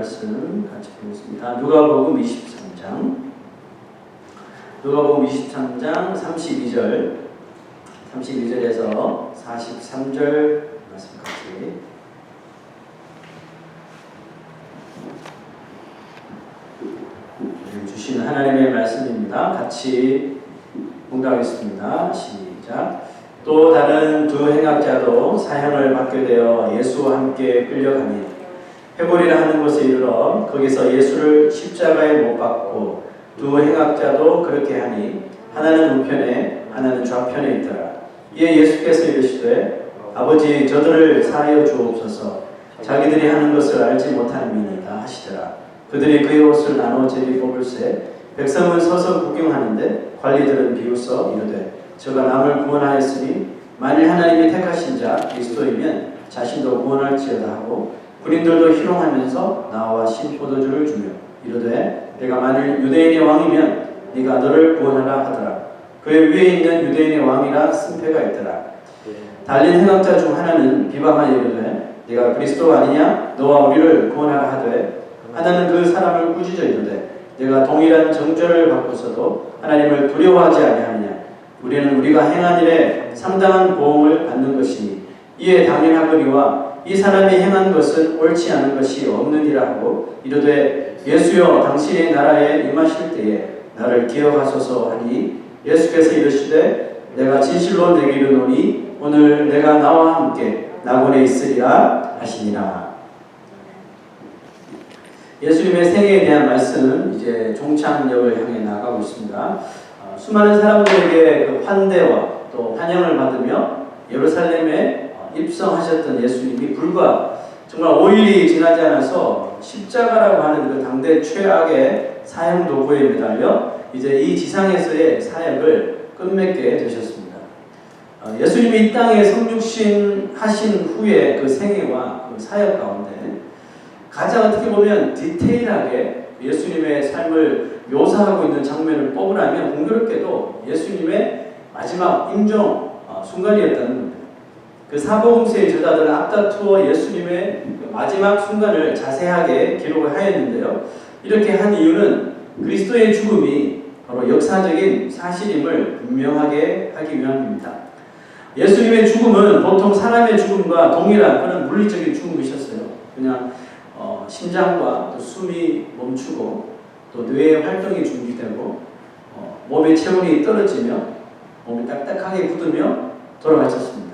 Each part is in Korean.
말씀 같이 보겠습니다. 누가복음 23장. 누가복음 23장 32절에서 43절 말씀까지. 주신 하나님의 말씀입니다. 같이 봉독하겠습니다. 시작. 또 다른 두 행악자도 사형을 받게 되어 예수와 함께 끌려가니 회보리라 하는 곳에 이르러 거기서 예수를 십자가에 못 박고 두 행악자도 그렇게 하니 하나는 우편에 하나는 좌편에 있더라. 이에 예수께서 이르시되 아버지 저들을 사하여 주옵소서 자기들이 하는 것을 알지 못함이니이다 하시더라. 그들이 그의 옷을 나눠 제비 뽑을새 백성은 서서 구경하는데 관리들은 비웃어 이르되 저가 남을 구원하였으니 만일 하나님이 택하신 자 그리스도이면 자신도 구원할지어다 하고 군인들도 희롱하면서 나와 신포도주를 주며 이르되 내가 만일 유대인의 왕이면 네가 너를 구원하라 하더라. 그의 위에 있는 유대인의 왕이라 승패가 있더라. 달린 행악자 중 하나는 비방하여 이르되 네가 그리스도가 아니냐 너와 우리를 구원하라 하되 하나는 그 사람을 꾸짖어 이르되 내가 동일한 정죄를 받고서도 하나님을 두려워하지 아니하느냐 우리는 우리가 행한 일에 상당한 보응을 받는 것이니 이에 당연하거니와 이 사람이 행한 것은 옳지 않은 것이 없느니라 하고 이르되 예수여 당신의 나라에 임하실 때에 나를 기억하소서 하니 예수께서 이르시되 내가 진실로 내게 이르노니 오늘 내가 나와 함께 낙원에 있으리라 하시니라. 예수님의 생애에 대한 말씀은 이제 종착역을 향해 나가고 있습니다. 수많은 사람들에게 그 환대와 또 환영을 받으며 예루살렘에 입성하셨던 예수님이 불과 정말 5일이 지나지 않아서 십자가라고 하는 그 당대 최악의 사형 도구에 매달려 이제 이 지상에서의 사역을 끝맺게 되셨습니다. 예수님이 이 땅에 성육신 하신 후에 그 생애와 그 사역 가운데 가장 어떻게 보면 디테일하게 예수님의 삶을 묘사하고 있는 장면을 뽑으라면 공교롭게도 예수님의 마지막 임종 순간이었다는 겁니다. 그 사복음서의 저자들은 앞다투어 예수님의 그 마지막 순간을 자세하게 기록을 하였는데요. 이렇게 한 이유는 그리스도의 죽음이 바로 역사적인 사실임을 분명하게 하기 위함입니다. 예수님의 죽음은 보통 사람의 죽음과 동일한 그런 물리적인 죽음이셨어요. 그냥 심장과 또 숨이 멈추고 또 뇌의 활동이 중지되고 몸의 체온이 떨어지며 몸이 딱딱하게 굳으며 돌아가셨습니다.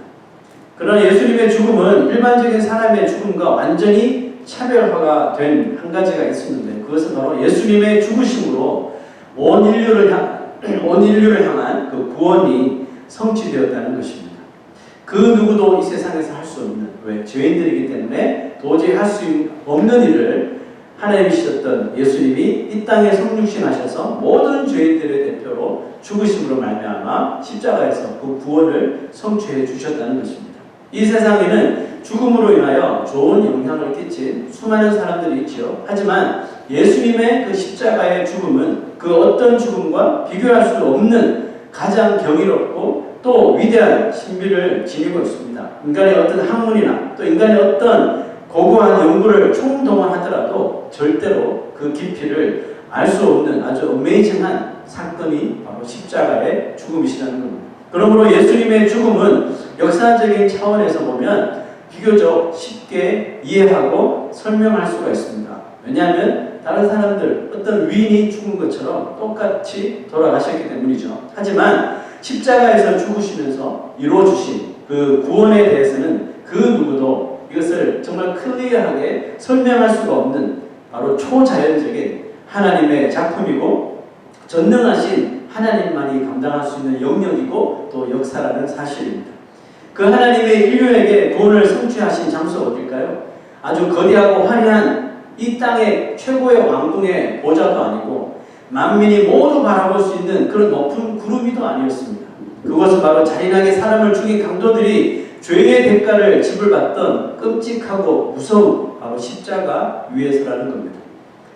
그러나 예수님의 죽음은 일반적인 사람의 죽음과 완전히 차별화가 된 한 가지가 있었는데 그것은 바로 예수님의 죽으심으로 온 인류를 향한 그 구원이 성취되었다는 것입니다. 그 누구도 이 세상에서 할 수 없는 왜 죄인들이기 때문에 도저히 할 수 없는 일을 하나님이셨던 예수님이 이 땅에 성육신하셔서 모든 죄인들의 대표로 죽으심으로 말미암아 십자가에서 그 구원을 성취해 주셨다는 것입니다. 이 세상에는 죽음으로 인하여 좋은 영향을 끼친 수많은 사람들이 있지요. 하지만 예수님의 그 십자가의 죽음은 그 어떤 죽음과 비교할 수 없는 가장 경이롭고 또 위대한 신비를 지니고 있습니다. 인간의 어떤 학문이나 또 인간의 어떤 고고한 연구를 총동원하더라도 절대로 그 깊이를 알 수 없는 아주 어메이징한 사건이 바로 십자가의 죽음이시라는 겁니다. 그러므로 예수님의 죽음은 역사적인 차원에서 보면 비교적 쉽게 이해하고 설명할 수가 있습니다. 왜냐하면 다른 사람들 어떤 위인이 죽은 것처럼 똑같이 돌아가셨기 때문이죠. 하지만 십자가에서 죽으시면서 이루어주신 그 구원에 대해서는 그 누구도 이것을 정말 클리어하게 설명할 수가 없는 바로 초자연적인 하나님의 작품이고 전능하신 하나님만이 감당할 수 있는 영역이고 또 역사라는 사실입니다. 그 하나님의 인류에게 구원을 성취하신 장소가 어딜까요? 아주 거대하고 화려한 이 땅의 최고의 왕궁의 보좌도 아니고 만민이 모두 바라볼 수 있는 그런 높은 구름 위도 아니었습니다. 그것은 바로 잔인하게 사람을 죽인 강도들이 죄의 대가를 지불받던 끔찍하고 무서운 바로 십자가 위에서라는 겁니다.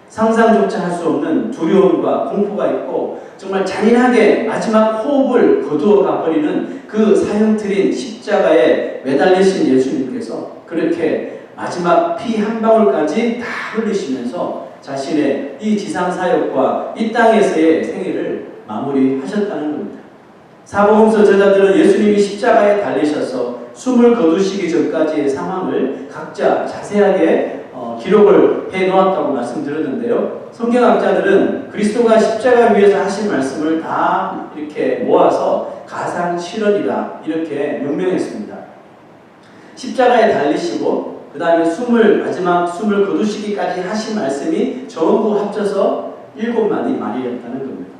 상상조차 할 수 없는 두려움과 공포가 있고 정말 잔인하게 마지막 호흡을 거두어가 버리는 그 사형틀인 십자가에 매달리신 예수님께서 그렇게 마지막 피 한 방울까지 다 흘리시면서 자신의 이 지상 사역과 이 땅에서의 생애를 마무리하셨다는 겁니다. 사복음서 저자들은 예수님이 십자가에 달리셔서 숨을 거두시기 전까지의 상황을 각자 자세하게 기록을 해 놓았다고 말씀드렸는데요. 성경학자들은 그리스도가 십자가 위에서 하신 말씀을 다 이렇게 모아서 가상실현이다 이렇게 명명했습니다. 십자가에 달리시고 그 다음에 마지막 숨을 거두시기까지 하신 말씀이 전부 합쳐서 7마디 말이었다는 겁니다.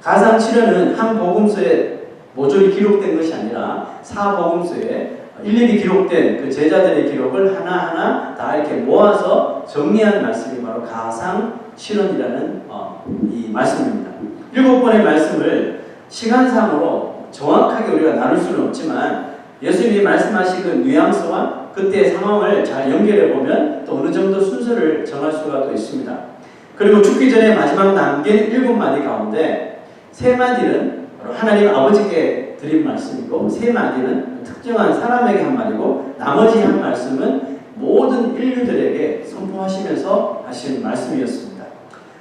가상실현은 한 복음서에 모조리 기록된 것이 아니라 사복음서에 일일이 기록된 그 제자들의 기록을 하나하나 다 이렇게 모아서 정리한 말씀이 바로 가상실현이라는 이 말씀입니다. 7번의 말씀을 시간상으로 정확하게 우리가 나눌 수는 없지만 예수님이 말씀하신 그 뉘앙스와 그때의 상황을 잘 연결해 보면 또 어느 정도 순서를 정할 수가 또 있습니다. 그리고 죽기 전에 마지막 남긴 7마디 가운데 3마디는 바로 하나님 아버지께 드린 말씀이고 3마디는 특정한 사람에게 한 말이고 나머지 한 말씀은 모든 인류들에게 선포하시면서 하신 말씀이었습니다.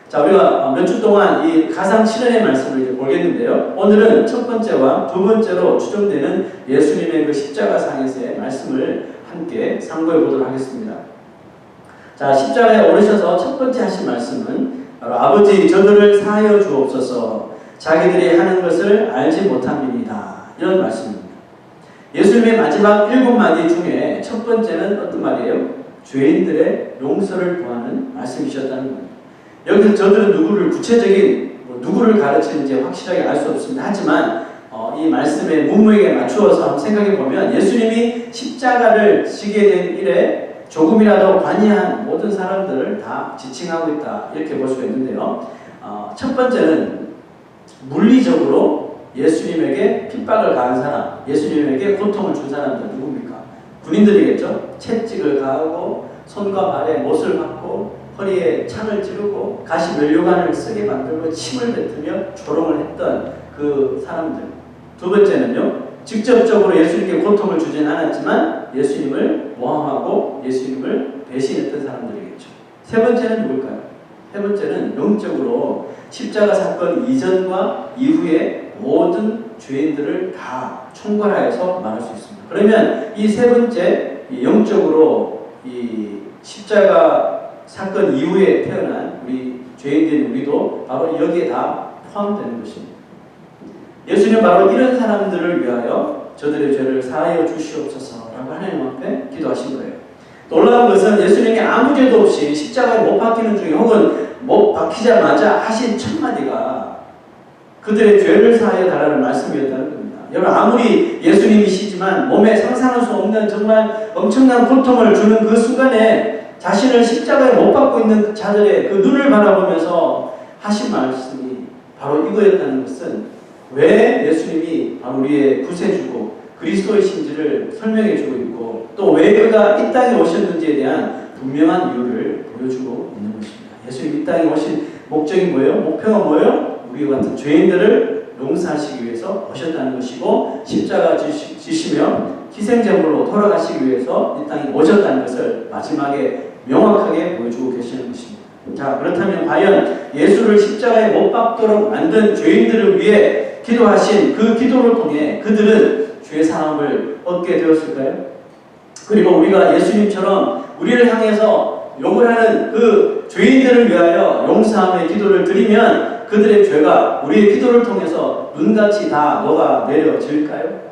자, 우리가 몇 주 동안 이 가상실현의 말씀을 이제 보겠는데요. 오늘은 첫 번째와 두 번째로 추정되는 예수님의 그 십자가상에서의 말씀을 함께 상고해 보도록 하겠습니다. 자, 십자가에 오르셔서 첫 번째 하신 말씀은 바로 아버지 저들을 사하여 주옵소서 자기들이 하는 것을 알지 못함이니이다. 이런 말씀입니다. 예수님의 마지막 7마디 중에 첫 번째는 어떤 말이에요? 죄인들의 용서를 구하는 말씀이셨다는 겁니다. 여기서 저들은 누구를 구체적인 누구를 가르치는지 확실하게 알 수 없습니다. 하지만 이 말씀의 문맥에 맞추어서 한번 생각해 보면 예수님이 십자가를 지게 된 일에 조금이라도 관여한 모든 사람들을 다 지칭하고 있다 이렇게 볼 수가 있는데요. 첫 번째는 물리적으로 예수님에게 핍박을 가한 사람, 예수님에게 고통을 준 사람들 누굽니까? 군인들이겠죠. 채찍을 가하고 손과 발에 못을 박고 허리에 창을 찌르고 가시 면류관을 쓰게 만들고 침을 뱉으며 조롱을 했던 그 사람들. 두 번째는요, 직접적으로 예수님께 고통을 주진 않았지만 예수님을 모함하고 예수님을 배신했던 사람들이겠죠. 세 번째는 누굴까요? 세 번째는 영적으로 십자가 사건 이전과 이후에 모든 죄인들을 다 총괄하여서 말할 수 있습니다. 그러면 이 세 번째 영적으로 이 십자가 사건 이후에 태어난 우리 죄인된 우리도 바로 여기에 다 포함되는 것입니다. 예수님은 바로 이런 사람들을 위하여 저들의 죄를 사하여 주시옵소서라고 하나님 앞에 기도하신 거예요. 놀라운 것은 예수님이 아무 죄도 없이 십자가에 못 박히는 중에 혹은 못 박히자마자 하신 첫 마디가 그들의 죄를 사하여 달라는 말씀이었다는 겁니다. 여러분 아무리 예수님이시지만 몸에 상상할 수 없는 정말 엄청난 고통을 주는 그 순간에 자신을 십자가에 못 박고 있는 자들의 그 눈을 바라보면서 하신 말씀이 바로 이거였다는 것은 왜 예수님이 바로 우리의 구세주고 그리스도이신지를 설명해주고 있고 또 왜 그가 이 땅에 오셨는지에 대한 분명한 이유를 보여주고 있는 것입니다. 예수님이 이 땅에 오신 목적이 뭐예요? 목표가 뭐예요? 우리와 같은 죄인들을 용서하시기 위해서 오셨다는 것이고 십자가 지시며 희생제물로 돌아가시기 위해서 이 땅에 오셨다는 것을 마지막에 명확하게 보여주고 계시는 것입니다. 자, 그렇다면 과연 예수를 십자가에 못 박도록 만든 죄인들을 위해 기도하신 그 기도를 통해 그들은 죄 사함을 얻게 되었을까요? 그리고 우리가 예수님처럼 우리를 향해서 욕을 하는 그 죄인들을 위하여 용서함의 기도를 드리면 그들의 죄가 우리의 기도를 통해서 눈같이 다 녹아내려질까요?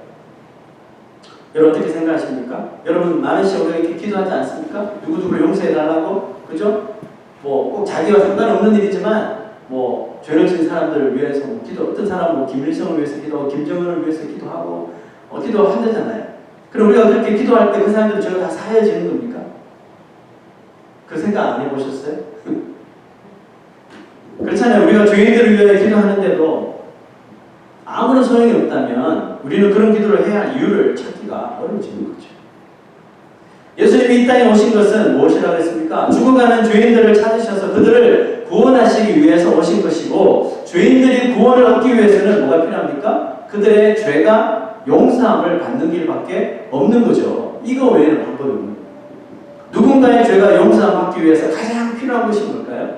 여러분 어떻게 생각하십니까? 여러분 많은 시간 우리가 이렇게 기도하지 않습니까? 누구누구를 용서해달라고, 그죠? 뭐 꼭 자기와 상관없는 일이지만 뭐 죄를 지은 사람들을 위해서 기도, 어떤 사람은 김일성을 위해서 기도하고 김정은을 위해서 기도하고 기도한다잖아요. 그럼 우리가 그렇게 기도할 때 그 사람들 죄가 다 사해지는 겁니까? 그 생각 안 해보셨어요? 그렇잖아요. 우리가 죄인들을 위해 기도하는데도 아무런 소용이 없다면 우리는 그런 기도를 해야 할 이유를 찾기가 어려워지는 거죠. 예수님이 이 땅에 오신 것은 무엇이라고 했습니까? 죽어가는 죄인들을 찾으셔서 그들을 구원하시기 위해서 오신 것이고 죄인들이 구원을 얻기 위해서는 뭐가 필요합니까? 그들의 죄가 용서함을 받는 길밖에 없는 거죠. 이거 외에는 방법이 없는 거예요. 누군가의 죄가 용서받기 위해서 가장 필요한 것이 뭘까요?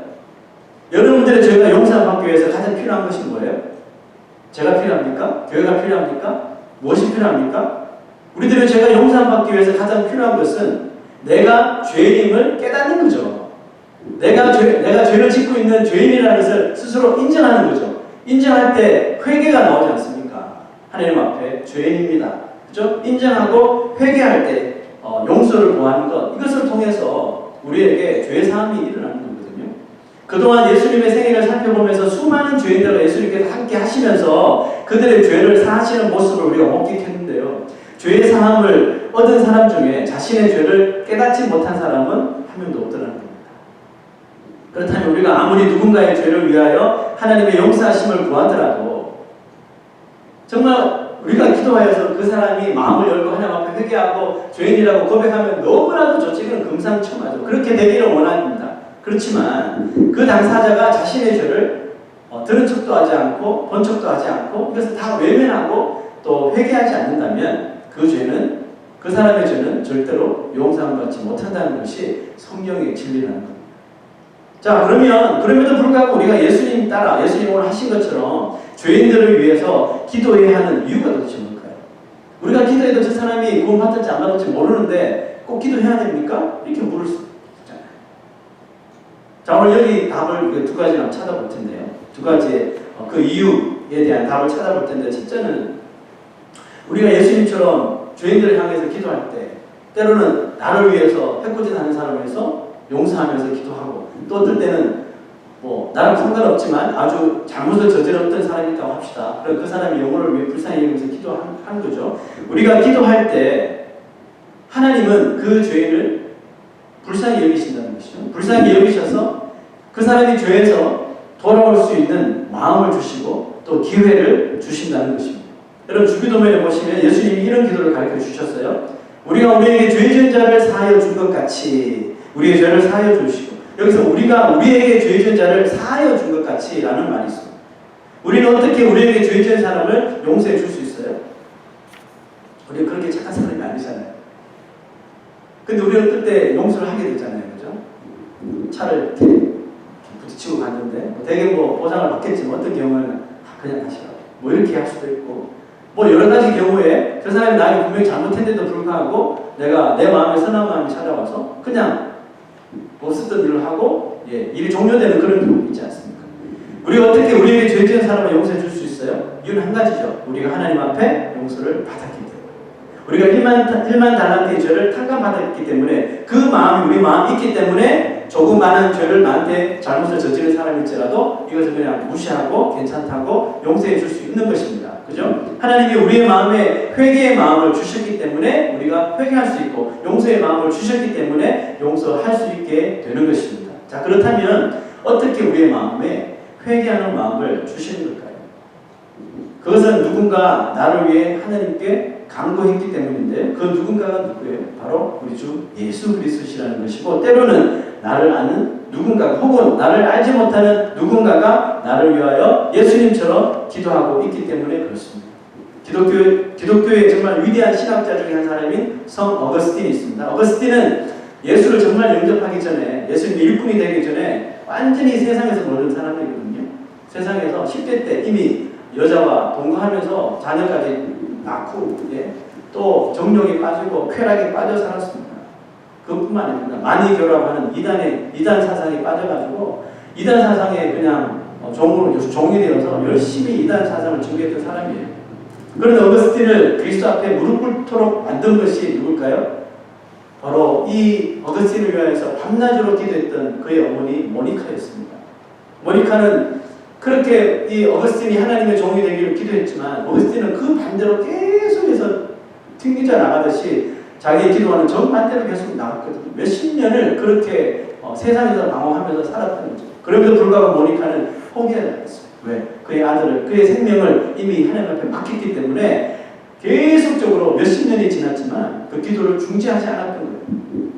여러분들의 죄가 용서받기 위해서 가장 필요한 것이 뭐예요? 죄가 필요합니까? 교회가 필요합니까? 무엇이 필요합니까? 우리들의 죄가 용서받기 위해서 가장 필요한 것은 내가 죄인임을 깨닫는 거죠. 내가 죄를 짓고 있는 죄인이라는 것을 스스로 인정하는 거죠. 인정할 때 회개가 나오지 않습니까? 하나님 앞에 죄인입니다. 그죠? 인정하고 회개할 때 용서를 구하는 것, 이것을 통해서 우리에게 죄 사함이 일어나는 거거든요. 그동안 예수님의 생애를 살펴보면서 수많은 죄인들과 예수님께서 함께 하시면서 그들의 죄를 사하시는 모습을 우리가 목격했는데요. 죄의 사함을 얻은 사람 중에 자신의 죄를 깨닫지 못한 사람은 한 명도 없더라는 겁니다. 그렇다면 우리가 아무리 누군가의 죄를 위하여 하나님의 용서하심을 구하더라도 정말 우리가 기도하여서 그 사람이 마음을 열고 하나님 앞에 회개하고 죄인이라고 고백하면 너무나도 좋지는 금상첨화죠. 그렇게 되기를 원합니다. 그렇지만 그 당사자가 자신의 죄를 들은 척도 하지 않고 본 척도 하지 않고 이것을 다 외면하고 또 회개하지 않는다면 그 죄는, 그 사람의 죄는 절대로 용서함 받지 못한다는 것이 성경의 진리라는 겁니다. 자, 그럼에도 불구하고 우리가 예수님 따라 예수님 오늘 하신 것처럼 죄인들을 위해서 기도해야 하는 이유가 도대체 뭘까요? 우리가 기도해도 저 사람이 구원받을지 안 받을지 모르는데 꼭 기도해야 됩니까? 이렇게 물을 수 있잖아요. 자, 오늘 여기 답을 두 가지나 찾아볼 텐데요. 두 가지의 그 이유에 대한 답을 찾아볼 텐데, 첫째는 우리가 예수님처럼 죄인들을 향해서 기도할 때 때로는 나를 위해서 해코지하는 사람을 위해서 용서하면서 기도하고, 또 어떨 때는 나랑 상관없지만 아주 잘못을 저질렀던 사람이 있다고 합시다. 그럼 그 사람이 영혼을 위해 불쌍히 여기면서 기도하는 거죠. 우리가 기도할 때 하나님은 그 죄인을 불쌍히 여기신다는 것이죠. 불쌍히 여기셔서 그 사람이 죄에서 돌아올 수 있는 마음을 주시고 또 기회를 주신다는 것입니다. 여러분, 주기도문에 보시면 예수님이 이런 기도를 가르쳐 주셨어요. 우리가 우리에게 죄 지은 자를 사하여 준 것 같이 우리의 죄를 사하여 주시고, 여기서 우리가 우리에게 죄 지은 자를 사하여 준 것 같이 라는 말이 있습니다. 우리는 어떻게 우리에게 죄 지은 사람을 용서해 줄 수 있어요? 우리는 그렇게 착한 사람이 아니잖아요. 근데 우리는 어떨 때 용서를 하게 되잖아요. 그죠? 차를 이렇게 부딪히고 갔는데 되게 보상을 받겠지만 어떤 경우에는 그냥 하시라고 이렇게 할 수도 있고, 여러 가지 경우에 그 사람이 나에게 분명히 잘못했는데도 불구하고 내가 내 마음에 선한 마음이 찾아와서 그냥 없었던 일을 하고 일이 종료되는 그런 경우 있지 않습니까? 우리가 어떻게 우리에게 죄 지은 사람을 용서해 줄 수 있어요? 이유는 한 가지죠. 우리가 하나님 앞에 용서를 받았기 때문에. 우리가 1만 달란트의 죄를 탕감받았기 때문에, 그 마음이 우리 마음이 있기 때문에 조그마한 죄를 나한테 잘못을 저지른 사람일지라도 이것을 그냥 무시하고 괜찮다고 용서해 줄 수 있는 것입니다. 그죠? 하나님이 우리의 마음에 회개의 마음을 주셨기 때문에 우리가 회개할 수 있고, 용서의 마음을 주셨기 때문에 용서할 수 있게 되는 것입니다. 자, 그렇다면 어떻게 우리의 마음에 회개하는 마음을 주시는 걸까요? 그것은 누군가 나를 위해 하나님께 간구했기 때문인데, 그 누군가가 누구예요? 바로 우리 주 예수 그리스도시라는 것이고, 때로는 나를 아는 누군가 혹은 나를 알지 못하는 누군가가 나를 위하여 예수님처럼 기도하고 있기 때문에 그렇습니다. 기독교의 정말 위대한 신학자 중에 한 사람인 성 어거스틴이 있습니다. 어거스틴은 예수를 정말 영접하기 전에, 예수님의 일꾼이 되기 전에 완전히 세상에서 멀은 사람이거든요. 세상에서 10대 때 이미 여자와 동거하면서 자녀까지 낳고, 또 정욕에 빠지고 쾌락에 빠져 살았습니다. 그것뿐만 아닙니다. 만이교라고 하는 이단 사상에 빠져가지고 이단 사상에 그냥 종이 되어서 열심히 이단 사상을 증거했던 사람이에요. 그런데 어거스틴을 그리스도 앞에 무릎 꿇도록 만든 것이 누굴까요? 바로 이 어거스틴을 위하여서 밤낮으로 기도했던 그의 어머니 모니카였습니다. 모니카는 그렇게 이 어거스틴이 하나님의 종이 되기를 기도했지만, 어거스틴은 그 반대로 계속해서 튕기져 나가듯이 자기의 기도하는 정반대로 계속 나갔거든요. 몇십 년을 그렇게 세상에서 방황하면서 살았던 거죠. 그럼에도 불구하고 모니카는 포기하지 않았어요. 왜? 그의 생명을 이미 하나님 앞에 맡겼기 때문에 계속적으로 몇십 년이 지났지만 그 기도를 중지하지 않았던 거예요.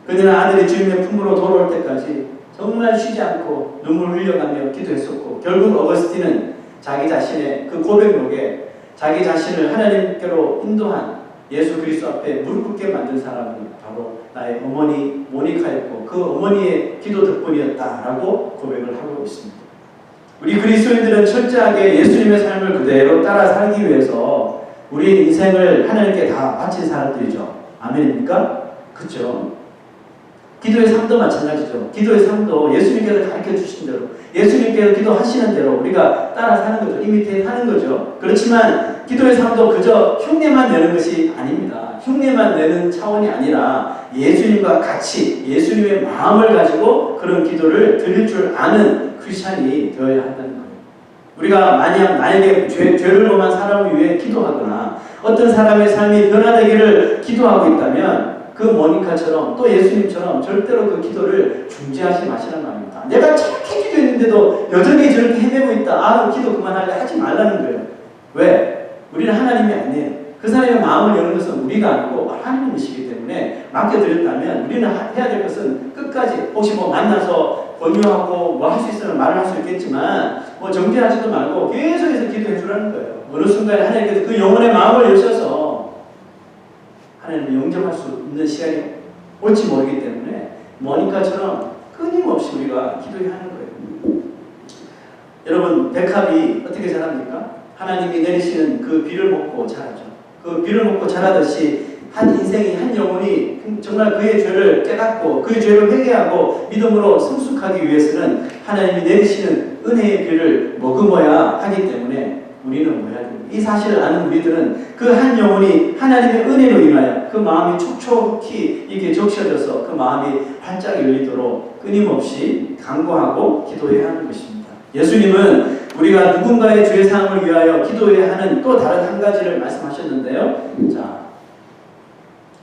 그녀는 아들이 주님의 품으로 돌아올 때까지 정말 쉬지 않고 눈물을 흘려가며 기도했었고, 결국 어거스틴은 자기 자신의 그 고백록에 자기 자신을 하나님께로 인도한 예수 그리스도 앞에 무릎 꿇게 만든 사람은 바로 나의 어머니 모니카였고 그 어머니의 기도 덕분이었다라고 고백을 하고 있습니다. 우리 그리스도인들은 철저하게 예수님의 삶을 그대로 따라 살기 위해서 우리 인생을 하나님께 다 바친 사람들이죠. 아멘입니까? 그렇죠. 기도의 삶도 마찬가지죠. 기도의 삶도 예수님께서 가르쳐 주신 대로 예수님께서 기도하시는 대로 우리가 따라 사는 거죠. 이미테이트 하는 거죠. 그렇지만 기도의 삶도 그저 흉내만 내는 것이 아닙니다. 흉내만 내는 차원이 아니라 예수님과 같이 예수님의 마음을 가지고 그런 기도를 드릴 줄 아는 크리스찬이 되어야 한다는 거예요. 우리가 만약에 죄를 범한 사람을 위해 기도하거나 어떤 사람의 삶이 변화되기를 기도하고 있다면 그 모니카처럼 또 예수님처럼 절대로 그 기도를 중지하지 마시란 말입니다. 내가 저렇게 기도했는데도 여전히 저렇게 헤매고 있다. 아, 기도 그만할래. 하지 말라는 거예요. 왜? 우리는 하나님이 아니에요. 그 사람의 마음을 여는 것은 우리가 아니고 하나님이시기 때문에 맡겨드렸다면 우리는 해야 될 것은 끝까지 혹시 만나서 권유하고 할 수 있으면 말을 할 수 있겠지만 정죄하지도 말고 계속해서 기도해 주라는 거예요. 어느 순간에 하나님께서 그 영혼의 마음을 여셔서 하나님을 영접할 수 있는 시간이 올지 모르기 때문에 모니카처럼 끊임없이 우리가 기도해야 하는 거예요. 여러분 백합이 어떻게 자랍니까? 하나님이 내리시는 그 비를 먹고 자라죠. 그 비를 먹고 자라듯이 한 인생이 한 영혼이 정말 그의 죄를 깨닫고 그의 죄를 회개하고 믿음으로 성숙하기 위해서는 하나님이 내리시는 은혜의 비를 머금어야 하기 때문에 우리는 뭐야 됩니다. 이 사실을 아는 우리들은 그 한 영혼이 하나님의 은혜로 인하여 그 마음이 촉촉히 이렇게 적셔져서 그 마음이 활짝 열리도록 끊임없이 간구하고 기도해야 하는 것입니다. 예수님은 우리가 누군가의 죄 사함을 위하여 기도해야 하는 또 다른 한 가지를 말씀하셨는데요. 자,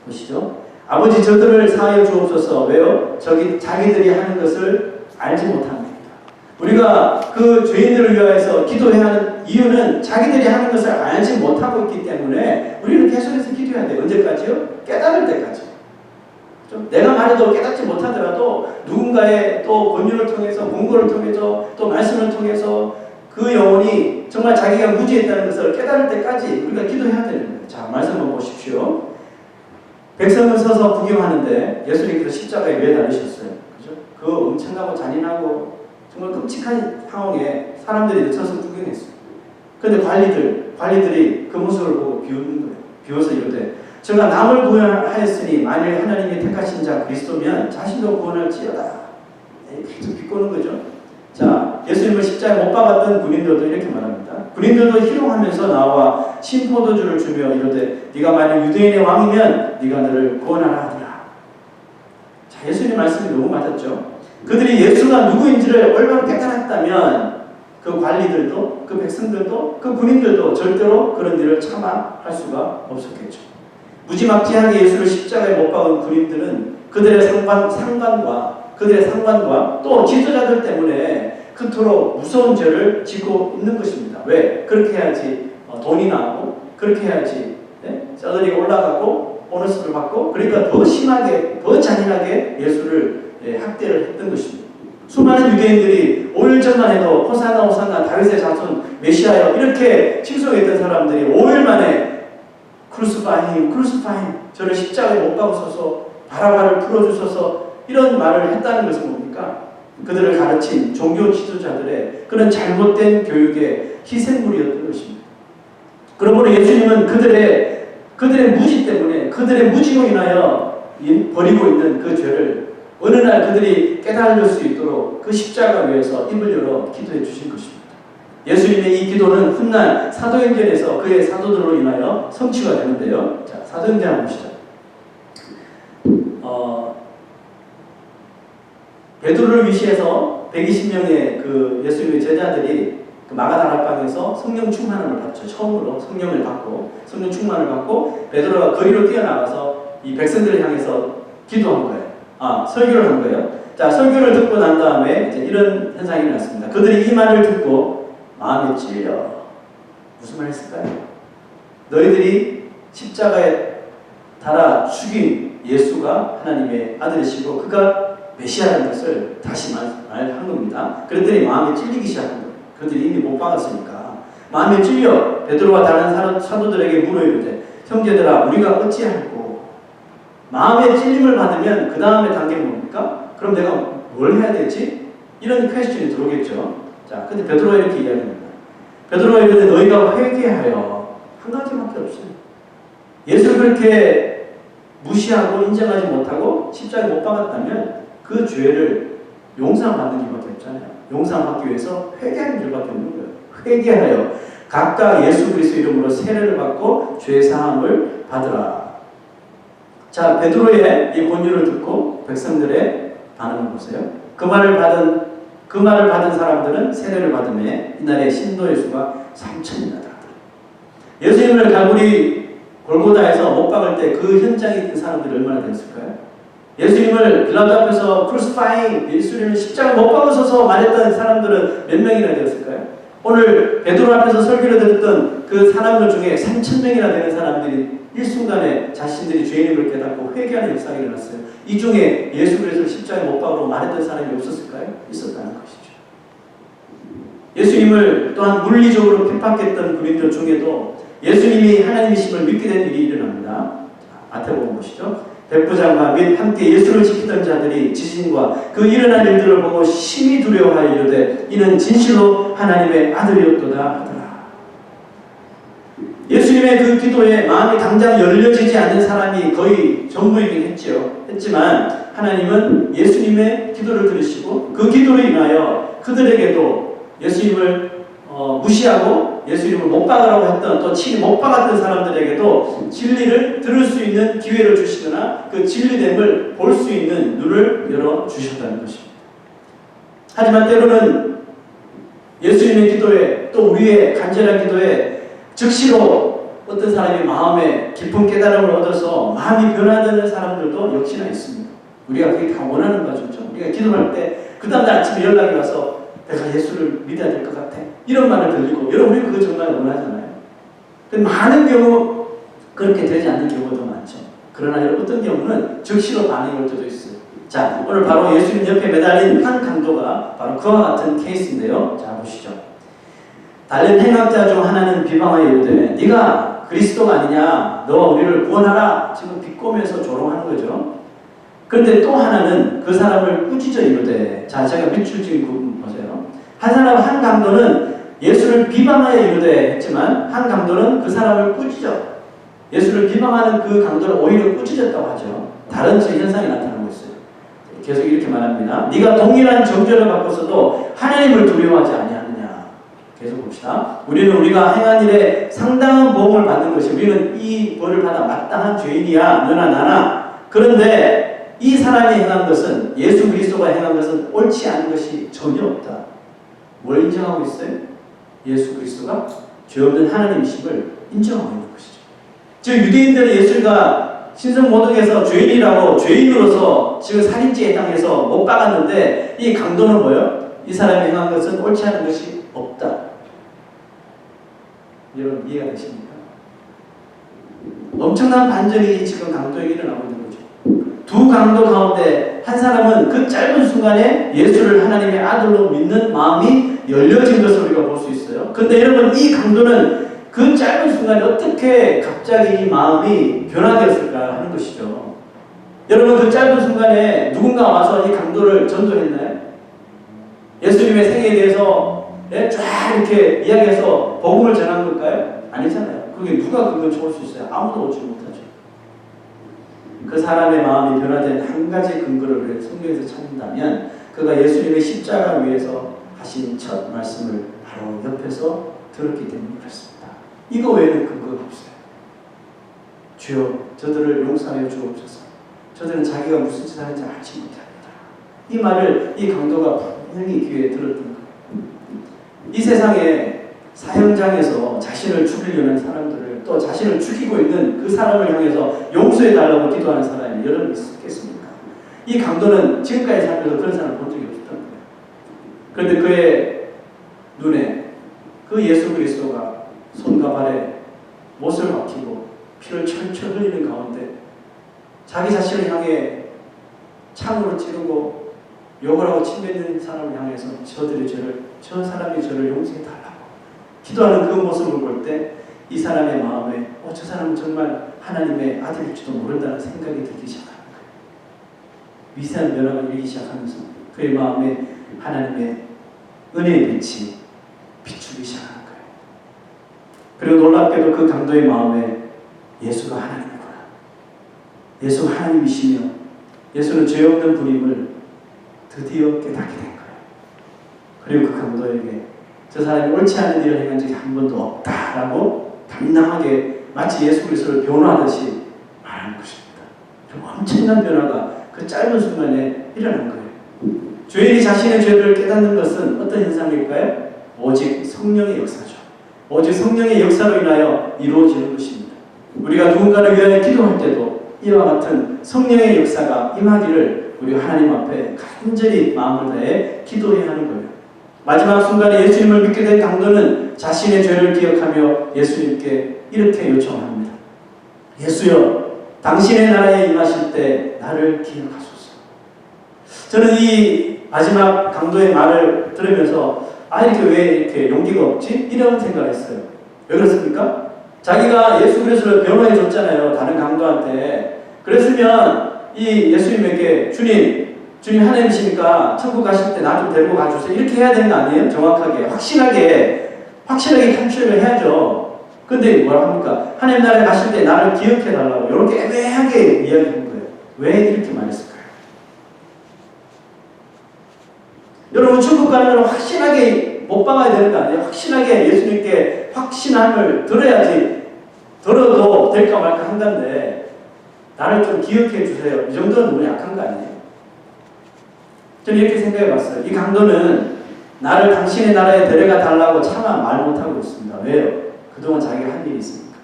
보시죠. 아버지 저들을 사하여 주옵소서. 왜요? 자기들이 하는 것을 알지 못합니다. 우리가 그 죄인들을 위하여서 기도해야 하는 이유는 자기들이 하는 것을 알지 못하고 있기 때문에 우리는 계속해서 기도해야 돼요. 언제까지요? 깨달을 때까지. 내가 말해도 깨닫지 못하더라도 누군가의 또 권유를 통해서 공고를 통해서 또 말씀을 통해서 그 영혼이 정말 자기가 무지했다는 것을 깨달을 때까지 우리가 기도해야 되는 거예요. 자, 말씀 한번 보십시오. 백성은 서서 구경하는데 예수님께서 십자가에 왜 달리셨어요? 그죠? 그 엄청나고 잔인하고 정말 끔찍한 상황에 사람들이 서서 구경했어요. 그런데 관리들이 그 모습을 보고 비웃는 거예요. 비웃어 이르되 제가 남을 구원하였으니 만일 하나님이 택하신 자 그리스도면 자신도 구원할지어다. 계속 비꼬는 거죠. 자, 예수님을 십자가에 못 박았던 군인들도 이렇게 말합니다. 군인들도 희롱하면서 나와 신포도주를 주며 이르되 네가 만일 유대인의 왕이면 네가 너를 구원하라 하더라. 자, 예수님 말씀이 너무 맞았죠. 그들이 예수가 누구인지를 올바로 깨달았다면 그 관리들도 그 백성들도 그 군인들도 절대로 그런 일을 참아할 수가 없었겠죠. 무지막지하게 예수를 십자가에 못 박은 군인들은 그들의 상관과 또 지도자들 때문에 그토록 무서운 죄를 지고 있는 것입니다. 왜? 그렇게 해야지 돈이 나오고 그렇게 해야지 셀러리가 올라가고 보너스를 받고 그러니까 더 심하게 더 잔인하게 예수를 학대를 했던 것입니다. 수많은 유대인들이 5일 전만 해도 호산나 호산나 다윗의 자손 메시아여 이렇게 칭송했던 사람들이 5일 만에 크루스파임 저를 십자가에 못 박으소서 바라바를 풀어주소서 이런 말을 했다는 것은 뭡니까? 그들을 가르친 종교 지도자들의 그런 잘못된 교육의 희생물이었던 것입니다. 그러므로 예수님은 그들의 무지 때문에 그들의 무지로 인하여 버리고 있는 그 죄를 어느 날 그들이 깨달을 수 있도록 그 십자가 위에서 입을 열어 기도해 주신 것입니다. 예수님의 이 기도는 훗날 사도행전에서 그의 사도들로 인하여 성취가 되는데요. 자, 사도행전 한번 보시죠. 베드로를 위시해서 120명의 그 예수님의 제자들이 그 마가다락방에서 성령 충만함을 받죠. 처음으로 성령을 받고 성령 충만을 받고 베드로가 거리로 뛰어나가서 이 백성들을 향해서 기도한 거예요. 설교를 한 거예요. 자, 설교를 듣고 난 다음에 이제 이런 현상이 일어났습니다. 그들이 이 말을 듣고 마음에 찔려. 무슨 말 했을까요? 너희들이 십자가에 달아 죽인 예수가 하나님의 아들이시고 그가 메시아라는 것을 다시 말한 겁니다. 그들이 마음에 찔리기 시작한 거예요. 그들이 이미 못 박았으니까 마음에 찔려 베드로와 다른 사도들에게 물어 이르되 형제들아 우리가 어찌할꼬. 마음의 찔림을 받으면 그 다음에 단계는 뭡니까? 그럼 내가 뭘 해야 되지? 이런 퀘스천이 들어오겠죠. 자, 근데 베드로가 이렇게 이야기합니다. 베드로가 이르되 너희가 회개하여. 한 가지밖에 없어요. 예수를 그렇게 무시하고 인정하지 못하고 십자가에 못 박았다면 그 죄를 용서받는 길밖에 없잖아요. 용서받기 위해서 회개하는 길밖에 없는 거예요. 회개하여 각각 예수 그리스도 이름으로 세례를 받고 죄 사함을 받으라. 자, 베드로의 이 권유를 듣고 백성들의 반응을 보세요. 그 말을 받은 사람들은 세례를 받음에 이날의 신도의 수가 3,000이나 되더라. 예수님을 갈보리 골고다에서 못 박을 때 그 현장에 있던 사람들이 얼마나 되었을까요? 예수님을 빌라도 앞에서 크루시파잉, 예수님을 십자가 못 박으셔서 말했던 사람들은 몇 명이나 되었을까요? 오늘 베드로 앞에서 설교를 들었던 그 사람들 중에 3,000명이나 되는 사람들이 일순간에 자신들이 죄인임을 깨닫고 회개하는 역사가 일어났어요. 이 중에 예수 그리스도를 십자가에 못 박으러 말했던 사람이 없었을까요? 있었다는 것이죠. 예수님을 또한 물리적으로 핍박했던 그민들 중에도 예수님이 하나님이심을 믿게 된 일이 일어납니다. 마태복음 보시죠. 백부장과 및 함께 예수를 지키던 자들이 지진과 그 일어난 일들을 보고 심히 두려워하여 이르되 이는 진실로 하나님의 아들이었도다 하더라. 예수님의 그 기도에 마음이 당장 열려지지 않는 사람이 거의 전부이긴 했지만 하나님은 예수님의 기도를 들으시고 그 기도로 인하여 그들에게도 예수님을 무시하고 예수님을 못 박으라고 했던 또 친히 못 박았던 사람들에게도 진리를 들을 수 있는 기회를 주시거나 그 진리됨을 볼 수 있는 눈을 열어주셨다는 것입니다. 하지만 때로는 예수님의 기도에 또 우리의 간절한 기도에 즉시로 어떤 사람이 마음에 깊은 깨달음을 얻어서 마음이 변화되는 사람들도 역시나 있습니다. 우리가 그게 다 원하는 거죠. 우리가 기도할 때 그 다음날 아침에 연락이 와서 내가 예수를 믿어야 될 것 같아. 이런 말을 들리고 여러분이 그거 정말 원하잖아요. 근데 많은 경우 그렇게 되지 않는 경우가 더 많죠. 그러나 어떤 경우는 즉시로 반응이 올 때도 있어요. 자, 오늘 바로 예수님 옆에 매달린 한 강도가 바로 그와 같은 케이스인데요. 자, 보시죠. 다른 행악자 중 하나는 비방하여 이르되 네가 그리스도가 아니냐, 너와 우리를 구원하라. 지금 비꼬면서 조롱하는 거죠. 그런데 또 하나는 그 사람을 꾸짖어 이르되, 자, 제가 밑줄 지은 부분 보세요. 한 강도는 예수를 비방하여 이르되 했지만 한 강도는 그 사람을 꾸짖어, 예수를 비방하는 그 강도를 오히려 꾸짖었다고 하죠. 다른 현상이 나타나고 있어요. 계속 이렇게 말합니다. 네가 동일한 정죄를 받고서도 하나님을 두려워하지 아니하느냐. 계속 봅시다. 우리는 우리가 행한 일에 상당한 보응을 받는 것이, 우리는 이 벌을 받아 마땅한 죄인이야, 너나 나나. 그런데 이 사람이 행한 것은, 예수 그리스도가 행한 것은 옳지 않은 것이 전혀 없다. 뭘 인정하고 있어요? 예수 그리스도가 죄 없는 하나님이심을 인정하고 있는 것이죠. 즉 유대인들은 예수가 신성모독에서 죄인이라고, 죄인으로서 지금 살인죄에 해당해서 못 박았는데 이 강도는 뭐예요? 이 사람이 행한 것은 옳지 않은 것이 없다. 여러분 이해가 되십니까? 엄청난 반전이 지금 강도에게 일어나고 있는 거죠. 두 강도 가운데 한 사람은 그 짧은 순간에 예수를 하나님의 아들로 믿는 마음이 열려진 것을 우리가 볼 수 있어요. 그런데 여러분 이 강도는 그 짧은 순간에 어떻게 갑자기 이 마음이 변화되었을까 하는 것이죠. 여러분 그 짧은 순간에 누군가 와서 이 강도를 전도했나요? 예수님의 생애에 대해서 쫙 이렇게 이야기해서 복음을 전한 걸까요? 아니잖아요. 그게 누가 그걸 좋을 수 있어요? 아무도 오지 못하죠. 그 사람의 마음이 변화된 한 가지 근거를 성경에서 찾는다면 그가 예수님의 십자가 위에서 하신 첫 말씀을 바로 옆에서 들었기 때문에 그렇습니다. 이거 외에는 근거가 없어요. 주여 저들을 용서하여 주옵소서. 저들은 자기가 무슨 짓을 하는지 알지 못합니다. 이 말을 이 강도가 분명히 귀에 들었던 거예요. 이 세상에 사형장에서 자신을 죽이려는 사람들을, 또 자신을 죽이고 있는 그 사람을 향해서 용서해달라고 기도하는 사람이 여러분 있겠습니까? 이 강도는 지금까지 살면서 그런 사람을 본 적이 없었던 거예요. 그런데 그의 눈에 그 예수 그리스도가 손과 발에 못을 박히고 피를 철철 흘리는 가운데 자기 자신을 향해 창으로 찌르고 욕을 하고 침뱉는 사람을 향해서 저 사람이 저를 용서해달라고 기도하는 그 모습을 볼 때 이 사람의 마음에 저 사람은 정말 하나님의 아들일지도 모른다는 생각이 들기 시작하는 거예요. 미세한 변화가 일기 시작하면서 그의 마음에 하나님의 은혜의 빛이 비추기 시작하는 거예요. 그리고 놀랍게도 그 강도의 마음에 예수가 하나님이구나, 예수가 하나님이시며 예수는 죄 없는 분임을 드디어 깨닫게 된 거예요. 그리고 그 강도에게 저 사람이 옳지 않은 일을 행한 적이 한 번도 없다라고 당당하게 마치 예수 그리스도를 변호하듯이 말하는 것입니다. 그리고 엄청난 변화가 그 짧은 순간에 일어난 거예요. 죄인이 자신의 죄를 깨닫는 것은 어떤 현상일까요? 오직 성령의 역사죠. 오직 성령의 역사로 인하여 이루어지는 것입니다. 우리가 누군가를 위하여 기도할 때도 이와 같은 성령의 역사가 임하기를 우리 하나님 앞에 간절히 마음을 다해 기도해야 하는 거예요. 마지막 순간에 예수님을 믿게 된 강도는 자신의 죄를 기억하며 예수님께 이렇게 요청합니다. 예수여, 당신의 나라에 임하실 때 나를 기억하소서. 저는 이 마지막 강도의 말을 들으면서 이렇게 왜 이렇게 용기가 없지? 이런 생각을 했어요. 왜 그렇습니까? 자기가 예수 그리스도를 변호해 줬잖아요, 다른 강도한테. 그랬으면 이 예수님에게 주님 하나님이시니까 천국 가실 때 나 좀 데리고 가주세요, 이렇게 해야 되는 거 아니에요? 정확하게 확실하게 탐출을 해야죠. 근데 뭐라 합니까? 하나님 나라에 가실 때 나를 기억해 달라고 이렇게 애매하게 이야기하는 거예요. 왜 이렇게 말했을까요? 여러분, 천국 가는 건 확신하게 못 박아야 되는 거 아니에요? 확신하게 예수님께 확신함을 들어야지, 들어도 될까 말까 한다는데 나를 좀 기억해 주세요, 이 정도는 너무 약한 거 아니에요? 저는 이렇게 생각해 봤어요. 이 강도는 나를 당신의 나라에 데려가 달라고 차마 말 못하고 있습니다. 왜요? 그동안 자기가 한 일이 있으니까.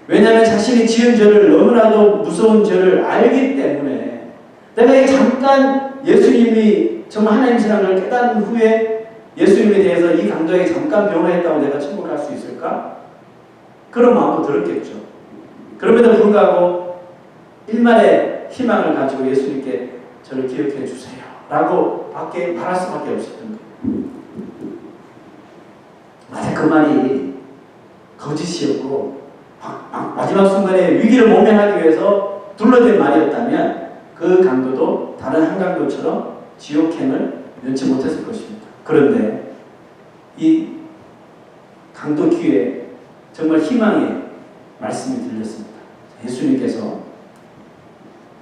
왜냐하면 자신이 지은 죄를, 너무나도 무서운 죄를 알기 때문에. 내가 잠깐 예수님이 정말 하나님이라는 걸 깨달은 후에 예수님에 대해서 이 강도에게 잠깐 변호했다고 내가 천국 갈 수 있을까? 그런 마음도 들었겠죠. 그럼에도 불구하고 일말의 희망을 가지고 예수님께 저를 기억해 주세요 라고 밖에 말할 수밖에 없었던 거예요. 만약 그 말이 거짓이었고 마지막 순간에 위기를 모면하기 위해서 둘러댄 말이었다면 그 강도도 다른 한 강도처럼 지옥행을 면치 못했을 것입니다. 그런데 이 강도 귀에 정말 희망의 말씀이 들렸습니다. 예수님께서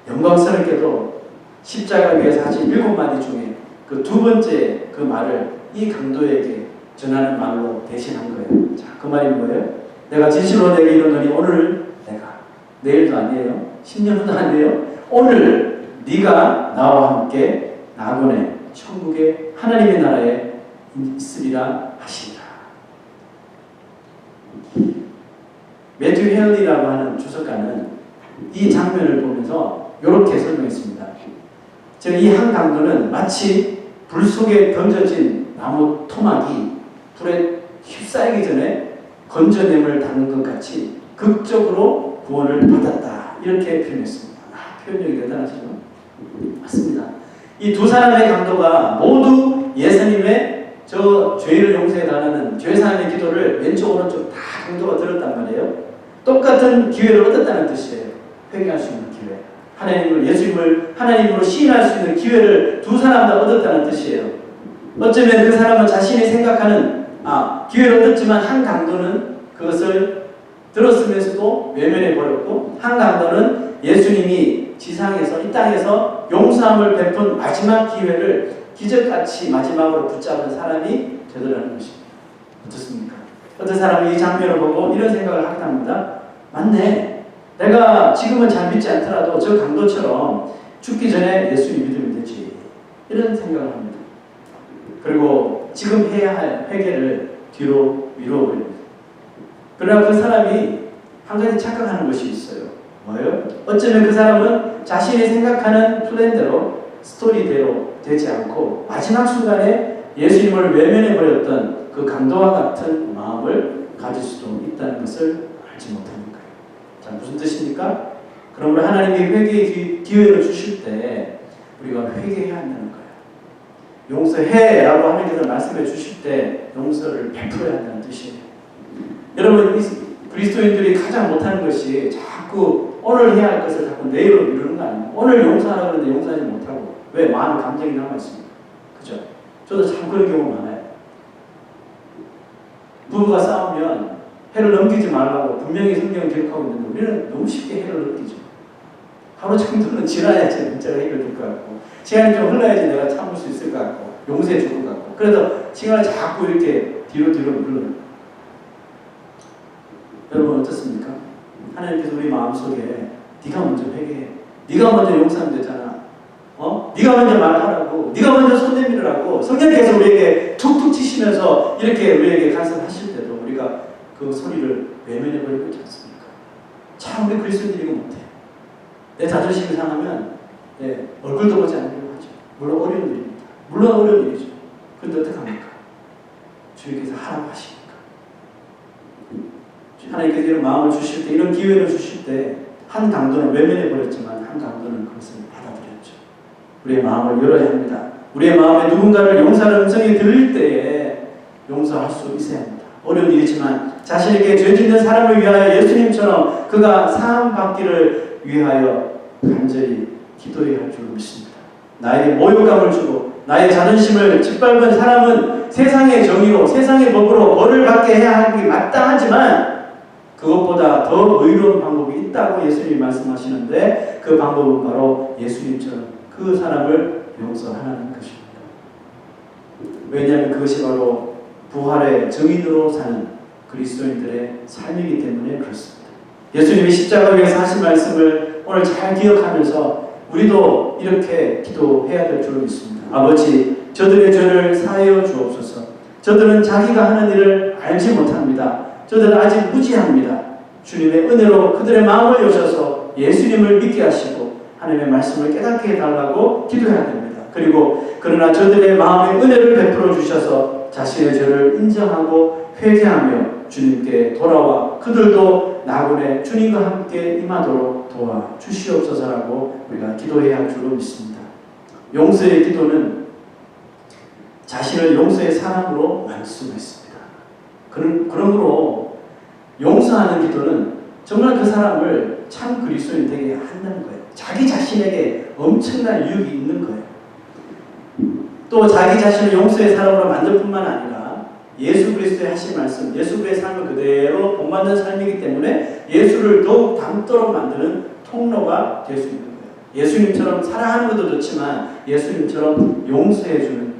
영광스럽게도 십자가 위에서 하신 7마디 중에 그 두 번째 그 말을 이 강도에게 전하는 말로 대신한 거예요. 자, 그 말이 뭐예요? 내가 진실로 내게 이르노니 오늘 내가, 내일도 아니에요, 10년 후도 아니에요, 오늘 네가 나와 함께 나곤의 천국의 하나님의 나라에 있으리라 하시니라. 매튜 헤럴이라고 하는 주석가는 이 장면을 보면서 이렇게 설명했습니다. 이 한 강도는 마치 불 속에 던져진 나무 토막이 불에 휩싸이기 전에 건져냄을 당한 것 같이 극적으로 구원을 받았다, 이렇게 표현했습니다. 표현력이 대단하시죠? 맞습니다. 이 두 사람의 강도가 모두 예수님의 저 죄를 용서해달라는 죄사함의 기도를 왼쪽 오른쪽 다 강도가 들었단 말이에요. 똑같은 기회를 얻었다는 뜻이에요. 회개할 수 있는 기회, 예수님을 하나님으로 시인할 수 있는 기회를 두 사람 다 얻었다는 뜻이에요. 어쩌면 그 사람은 자신이 생각하는 기회를 얻었지만 한 강도는 그것을 들었으면서도 외면해 버렸고, 한 강도는 예수님이 지상에서, 이 땅에서 용서함을 베푼 마지막 기회를 기적같이 마지막으로 붙잡은 사람이 되더라는 것입니다. 어떻습니까? 어떤 사람이 이 장면을 보고 이런 생각을 하게 합니다. 맞네, 내가 지금은 잘 믿지 않더라도 저 강도처럼 죽기 전에 예수님 믿으면 되지, 이런 생각을 합니다. 그리고 지금 해야 할 회개를 뒤로 미뤄버립니다. 그러나 그 사람이 한 가지 착각하는 것이 있어요. 뭐예요? 어쩌면 그 사람은 자신이 생각하는 플랜대로, 스토리대로 되지 않고 마지막 순간에 예수님을 외면해버렸던 그 강도와 같은 마음을 가질 수도 있다는 것을 알지 못하는 거예요. 자, 무슨 뜻입니까? 그러므로 하나님이 회개의 기회를 주실 때 우리가 회개해야 한다는 거예요. 용서해라고 하나님께서 말씀해 주실 때 용서를 베풀어야 한다는 뜻이에요. 여러분, 그리스도인들이 가장 못하는 것이 자꾸 오늘 해야 할 것을 자꾸 내일로 미루는 거 아니에요? 오늘 용서하라고 하는데 용서하지 못하고 왜? 마음에 감정이 남아있습니까? 그죠? 저도 참 그런 경우 많아요. 부부가 싸우면 해를 넘기지 말라고 분명히 성경을 기록하고 있는데 우리는 너무 쉽게 해를 넘기죠. 하루 정도는 지나야지 문제가 해결될 것 같고 시간이 좀 흘러야지 내가 참을 수 있을 것 같고 용서해 줄 것 같고 그래서 시간을 자꾸 이렇게 뒤로 물러요. 여러분 어떻습니까? 하나님께서 우리 마음속에 네가 먼저 회개해. 네가 먼저 용서하면 되잖아. 네가 먼저 말하라고. 네가 먼저 손 내밀으라고. 성령께서 우리에게 툭툭 치시면서 이렇게 우리에게 간섭하실 때도 우리가 그 소리를 외면해 버리고 있지 않습니까? 참 우리 그리스도인들이 이거 못해. 내 자존심이 상하면 얼굴도 보지 않으려고 하죠. 물론 어려운 일입니다. 물론 어려운 일이죠. 그런데 어떡합니까? 주님께서 하라고 하시니까. 하나님께서 이런 마음을 주실 때, 이런 기회를 주실 때 한 강도는 외면해 버렸지만 한 강도는 그것을 받아들였죠. 우리의 마음을 열어야 합니다. 우리의 마음에 누군가를 용서하는 음성이 들릴 때에 용서할 수 있어야 합니다. 어려운 일이지만 자신에게 죄 짓는 사람을 위하여 예수님처럼 그가 사함받기를 위하여 간절히 기도해야 할 줄 믿습니다. 나에게 모욕감을 주고 나의 자존심을 짓밟은 사람은 세상의 정의로 세상의 법으로 벌을 받게 해야 하기 마땅하지만 그것보다 더 의로운 방법이 있다고 예수님이 말씀하시는데 그 방법은 바로 예수님처럼 그 사람을 용서하는 것입니다. 왜냐하면 그것이 바로 부활의 증인으로 사는 그리스도인들의 삶이기 때문에 그렇습니다. 예수님이 십자가를 위해서 하신 말씀을 오늘 잘 기억하면서 우리도 이렇게 기도해야 될 줄 믿습니다. 아버지, 저들의 죄를 사하여 주옵소서. 저들은 자기가 하는 일을 알지 못합니다. 저들은 아직 무지합니다. 주님의 은혜로 그들의 마음을 여셔서 예수님을 믿게 하시고 하나님의 말씀을 깨닫게 해달라고 기도해야 됩니다. 그리고 그러나 저들의 마음에 은혜를 베풀어 주셔서 자신의 죄를 인정하고 회개하며 주님께 돌아와 그들도 나군의 주님과 함께 임하도록 도와주시옵소서라고 우리가 기도해야 할 줄로 믿습니다. 용서의 기도는 자신을 용서의 사람으로 만들 수가 있습니다. 그러므로 용서하는 기도는 정말 그 사람을 참 그리스도인 되게 한다는 거예요. 자기 자신에게 엄청난 유익이 있는 거예요. 또 자기 자신을 용서의 사람으로 만들 뿐만 아니라 예수 그리스도의 하신 말씀, 예수 그리스도의 삶을 그대로 본받는 삶이기 때문에 예수를 더욱 닮도록 만드는 통로가 될 수 있는 거예요. 예수님처럼 사랑하는 것도 좋지만 예수님처럼 용서해주는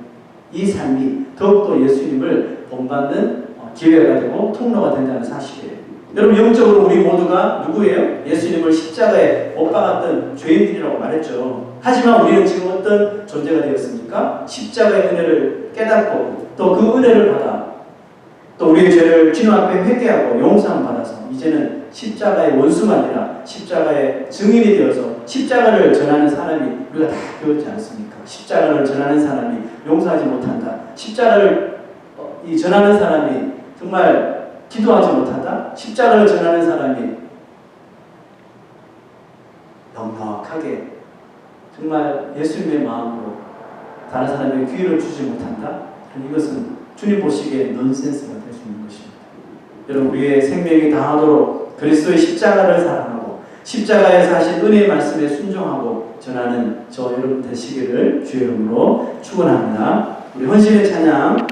이 삶이 더욱더 예수님을 본받는 기회가 되고 통로가 된다는 사실이에요. 여러분 영적으로 우리 모두가 누구예요? 예수님을 십자가에 못 박았던 죄인들이라고 말했죠. 하지만 우리는 지금 어떤 존재가 되었습니까? 십자가의 은혜를 깨닫고 또 그 은혜를 받아 또 우리의 죄를 주님 앞에 회개하고 용서함 받아서 이제는 십자가의 원수가 아니라 십자가의 증인이 되어서 십자가를 전하는 사람이 우리가 다 배웠지 않습니까? 십자가를 전하는 사람이 용서하지 못한다. 십자가를 전하는 사람이 정말 기도하지 못한다. 십자가를 전하는 사람이 넉넉하게 정말 예수님의 마음으로 다른 사람에게 기회를 주지 못한다. 이것은 주님 보시기에 넌센스가 될 수 있는 것입니다. 여러분 우리의 생명이 다하도록 그리스도의 십자가를 사랑하고 십자가에서 하신 은혜의 말씀에 순종하고 전하는 저 여러분 되시기를 주의 이름으로 축원합니다. 우리 헌신의 찬양